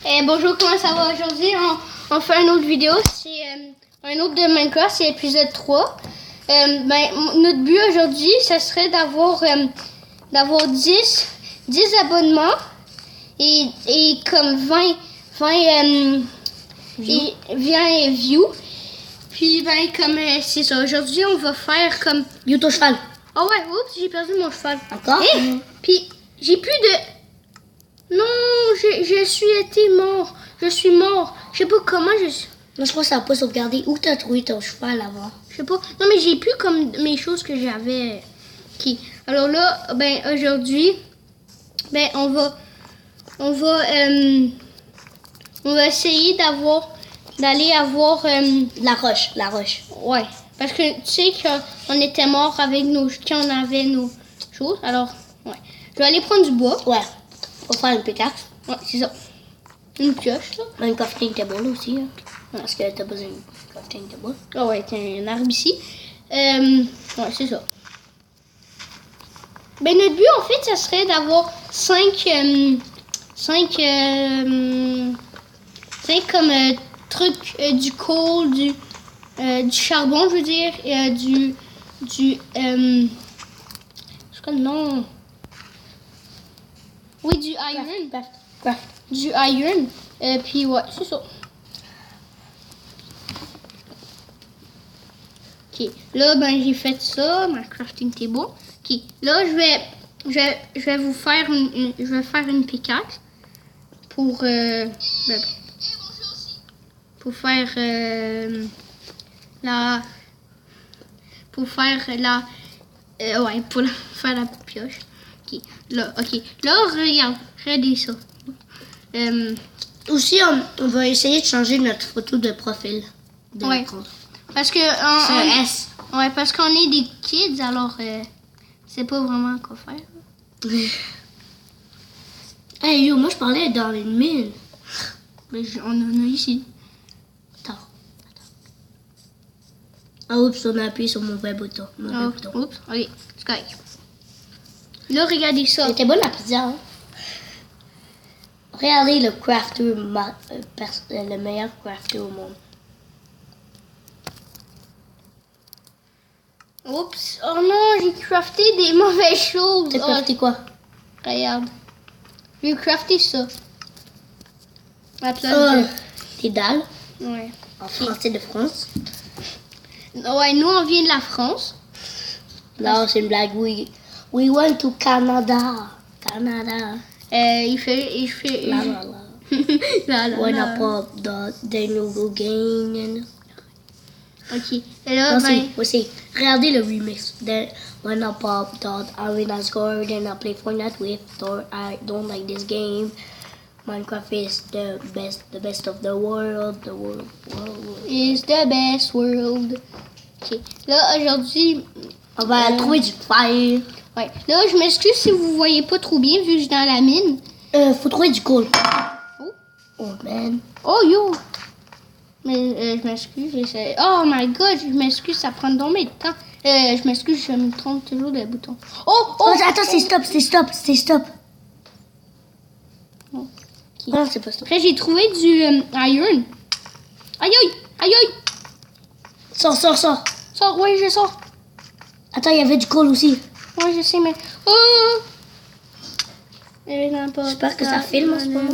Bonjour, comment ça va aujourd'hui? On fait une autre vidéo, c'est un autre de Minecraft, c'est l'épisode 3. Notre but aujourd'hui, ça serait d'avoir 10 abonnements et comme 20 views. Puis c'est ça, aujourd'hui on va faire comme... You ton cheval. Oh ouais, oups, j'ai perdu mon cheval. Encore? Puis j'ai plus de... Non, je suis mort. Je sais pas comment je suis... Moi, je crois que ça n'a pas sauvegardé. Où t'as trouvé ton cheval avant? Je sais pas. Non, mais j'ai plus comme mes choses que j'avais. Ok. Alors là, aujourd'hui, on va essayer d'aller avoir... La roche. Ouais. Parce que tu sais qu'on était mort avec quand on avait nos choses. Alors, ouais. Je vais aller prendre du bois. Ouais. Pour faire une pickaxe. Ouais, c'est ça. Une pioche, là. Un crafting table aussi. Hein. Parce que t'as besoin d'une crafting table. Ah ouais, t'as un arbre ici. Ouais, c'est ça. Notre but, en fait, ça serait d'avoir 5 trucs, du coal, du charbon, je veux dire, c'est quoi le nom? Oui, du iron. Craft. Du iron. Puis ouais, c'est ça. Ok, là, j'ai fait ça, ma crafting table. Ok, là, je vais vous faire je vais faire une pickaxe pour faire pour faire la pioche. Ok, là, regardez ça. Aussi, on va essayer de changer notre photo de profil. Ouais. Parce que C'est un S. Ouais, parce qu'on est des kids, alors c'est pas vraiment quoi faire. Hey yo, moi je parlais dans les mines. Mais on en a ici. Attends. Ah oups, on a appuyé sur mon vrai bouton. Oups, ok, c'est correct. Là, regardez ça. C'était bonne la pizza, hein? Regardez le crafter, le meilleur crafter au monde. Oups, oh non, j'ai crafté des mauvaises choses. T'as crafté quoi? Regarde. J'ai crafté ça. À place Des dalles. Ouais. En français de France. Ouais, nous on vient de la France. Non, c'est une blague. We went to Canada. Canada. Il fait. La la la. When I pop the new game. Ok. Et là, Voici. Regardez le remix. When I pop dot Arena's Garden, I play Fortnite with Thor. I don't like this game. Minecraft is the best of the world. The world. Is the best world. Ok. Là, aujourd'hui. On va trouver du fer. Ouais. Là, je m'excuse si vous voyez pas trop bien vu que je suis dans la mine. Faut trouver du coal. Oh. Oh man. Oh yo. Mais je m'excuse. Oh my god, je m'excuse, ça prend donc de temps. Je m'excuse, je me trompe toujours des boutons. Oh, attends, c'est stop. Oh. Okay. Non, c'est pas stop. Après, j'ai trouvé du iron. Aïe. Sors. Sors, ouais, je sors. Attends, il y avait du coal aussi. Ouais, je sais, mais... Oh! J'espère que ça filme en ce moment.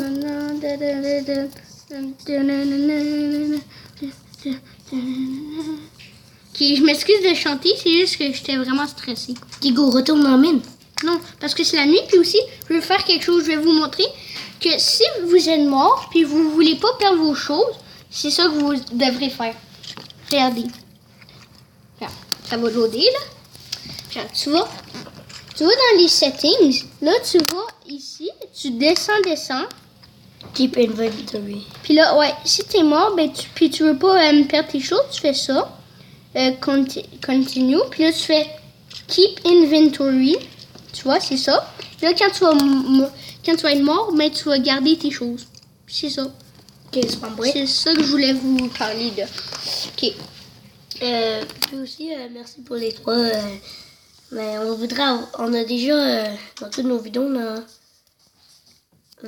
Ok, je m'excuse de chanter, c'est juste que j'étais vraiment stressée. Tigo, retourne dans la mine. Non, parce que c'est la nuit, puis aussi, je vais faire quelque chose, je vais vous montrer que si vous êtes mort, puis vous voulez pas perdre vos choses, c'est ça que vous devrez faire. Regardez. Regarde, ça va loader, là. Regarde, tu vas dans les settings, là, tu vas ici, tu descends. Keep inventory. Puis là, ouais, si t'es mort, puis tu veux pas perdre tes choses, tu fais ça. Continue. Puis là, tu fais keep inventory. Tu vois, c'est ça. Puis là, quand tu vas être mort, tu vas garder tes choses. Puis c'est ça. Ok, c'est pas vrai. C'est ça que je voulais vous parler de. Ok. Puis aussi, merci pour les 3. Mais on a déjà, dans toutes nos vidéos,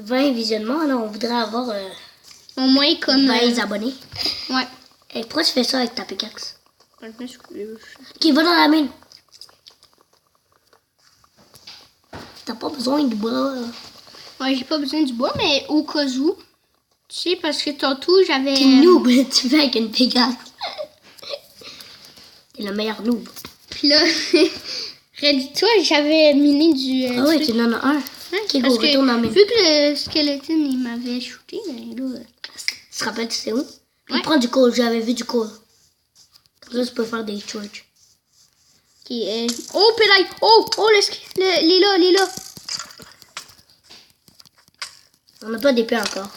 20 visionnements, alors on voudrait avoir Au moins comme... 20 abonnés. Ouais. Et pourquoi tu fais ça avec ta pickaxe? Ouais, Qui va dans la mine. T'as pas besoin de bois. j'ai pas besoin du bois, mais au cas où, tu sais, parce que tantôt, j'avais... T'es noob, tu fais avec une pickaxe. T'es le meilleur noob. Puis là, dis-toi, j'avais miné du... Ah ouais, tu en as un. Ok, parce go, que, retourne dans la mine. vu que le skeleton, il m'avait shooté, ben là... Tu te rappelles, tu sais où? Ouais. Prends du coal, j'avais vu du coal. Comme ça, tu peux faire des torches. Ok, oh, pédale! Oh, il est là. On n'a pas d'épée encore.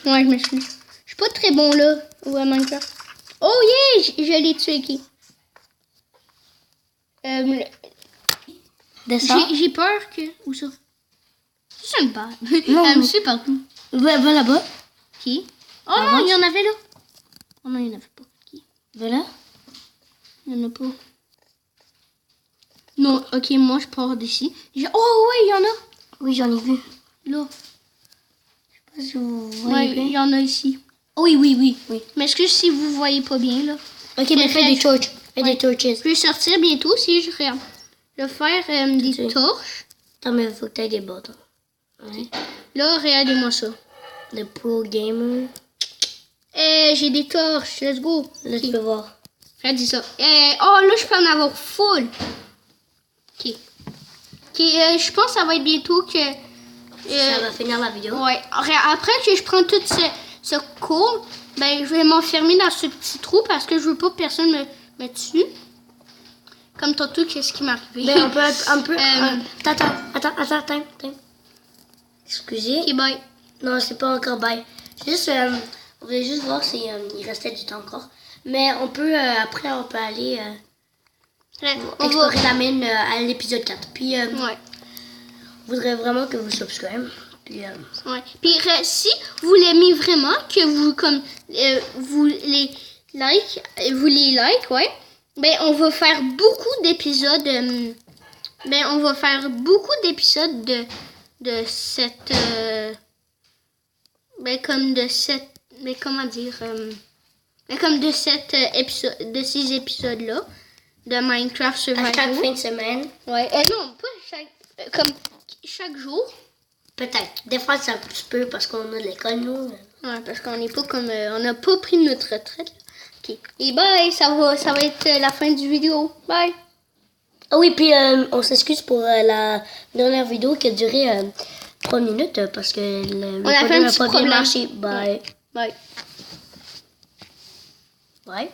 Ouais, je m'excuse. Je suis pas très bon, là, au Minecraft. Oh, yeah! Je l'ai tué, qui? Descends. J'ai peur que... Où ça? C'est une balle. Non, Elle me mais- suit partout. Va là-bas. Qui? Oh non, Avance. il y en avait là. Oh non, il y en avait pas. Qui? Va là. Il y en a pas. Non, ok, moi je pars d'ici. Oh ouais, il y en a. Oui, j'en ai vu. Là. Je sais pas si vous Ouais, voyez il bien. y en a ici. Oh, oui. Mais excuse si vous voyez pas bien là. Ok, mais fais des torches. Fais des torches. Je vais sortir bientôt si je regarde. Je vais faire des sais. torches. Attends, mais il faut que tu aies des bâtons. Ouais. Là, regardez-moi ça. Le pro gamer. J'ai des torches. Let's go. Là, tu peux voir. Regardez ça. Oh là, je peux en avoir full. Ok. Ok, je pense que ça va être bientôt que... Ça va finir la vidéo. Ouais. Après que je prends tout ce cours, ben, je vais m'enfermer dans ce petit trou parce que je veux pas que personne me tue. Comme tantôt, qu'est-ce qui m'est arrivé. Ben, on peut. Attends. Excusez. Ok, bye. Non, c'est pas encore bye. Juste, on voulait juste voir si il restait du temps encore. Mais on peut, après, on peut aller Ouais, on va... explorer la mine à l'épisode 4. Puis, Ouais. on voudrait vraiment que vous subscribez. Puis, Ouais. Puis si vous l'aimez vraiment, que vous comme vous les like, ouais. Ben on va faire beaucoup d'épisodes. On va faire beaucoup d'épisodes de cette comment dire comme de cet épisode de ces épisodes là de Minecraft à Survival. chaque fin de semaine, Ouais. Non, pas chaque comme chaque jour. peut-être. Des fois, ça se peut parce qu'on a de l'école, nous. Ouais, parce qu'on n'est pas comme... on n'a pas pris notre retraite. Là. OK. Et bye, ça va être la fin du vidéo. Bye. Ah oui, puis on s'excuse pour la dernière vidéo qui a duré 3 minutes parce que le On a fait recording un n'a petit pas bien problème. marché. Bye. Bye. Bye.